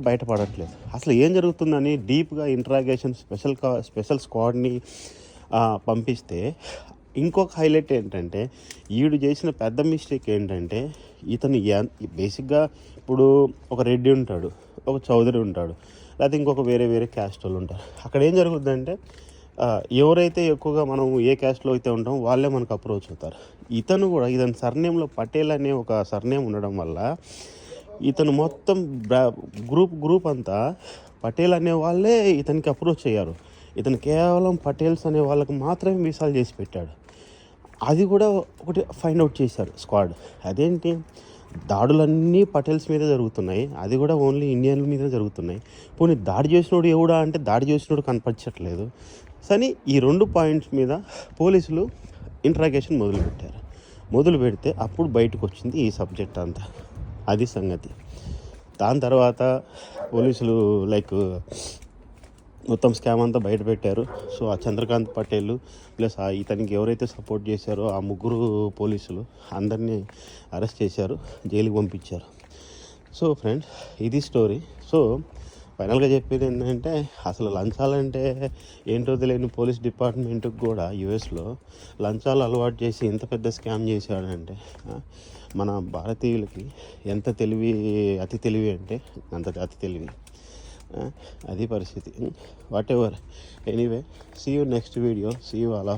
బయటపడట్లేదు. అసలు ఏం జరుగుతుందని డీప్గా ఇంట్రాగేషన్ స్పెషల్ స్క్వాడ్ని పంపిస్తే ఇంకొక హైలైట్ ఏంటంటే, ఈడు చేసిన పెద్ద మిస్టేక్ ఏంటంటే, ఇతను బేసిక్గా ఇప్పుడు ఒక రెడ్డి ఉంటాడు, ఒక చౌదరి ఉంటాడు, లేకపోతే ఇంకొక వేరే క్యాస్ట్ వాళ్ళు ఉంటారు. అక్కడ ఏం జరుగుతుందంటే ఎవరైతే ఎక్కువగా మనం ఏ క్యాస్ట్లో అయితే ఉంటామో వాళ్ళే మనకు అప్రోచ్ అవుతారు. ఇతని సర్నేమ్లో పటేల్ అనే ఒక సర్నేమ్ ఉండడం వల్ల ఇతను మొత్తం గ్రూప్ అంతా పటేల్ అనే వాళ్ళే ఇతనికి అప్రోచ్ అయ్యారు. ఇతను కేవలం పటేల్స్ అనే వాళ్ళకి మాత్రమే వీసాలు చేసి పెట్టాడు. అది కూడా ఒకటి ఫైండ్ అవుట్ చేశారు స్క్వాడ్. అదేంటి, దాడులన్నీ పటేల్స్ మీదే జరుగుతున్నాయి, అది కూడా ఓన్లీ ఇండియన్ల మీదే జరుగుతున్నాయి. పోనీ దాడి చేసినోడు ఎవడా అంటే దాడి చేసినోడు కనపరచట్లేదు. కానీ ఈ 2 పాయింట్స్ మీద పోలీసులు ఇంట్రాగేషన్ మొదలు పెడితే అప్పుడు బయటకు వచ్చింది ఈ సబ్జెక్ట్ అంతా. అది సంగతి. దాని తర్వాత పోలీసులు మొత్తం స్కామ్ అంతా బయట పెట్టారు. సో ఆ చంద్రకాంత్ పటేల్ ప్లస్ ఇతనికి ఎవరైతే సపోర్ట్ చేశారో ఆ 3 పోలీసులు అందరినీ అరెస్ట్ చేశారు, జైలుకి పంపించారు. సో ఫ్రెండ్స్, ఇది స్టోరీ. సో ఫైనల్గా చెప్పేది ఏంటంటే, అసలు లంచాలంటే ఏంటో తెలియని పోలీస్ డిపార్ట్మెంట్కి కూడా యుఎస్లో లంచాలు అలవాటు చేసి ఎంత పెద్ద స్కామ్ చేశాడంటే, మన భారతీయులకి ఎంత అతి తెలివి అంటే అంత అతి తెలివి. అది పరిస్థితి. Whatever, anyway, see you next video. See you all.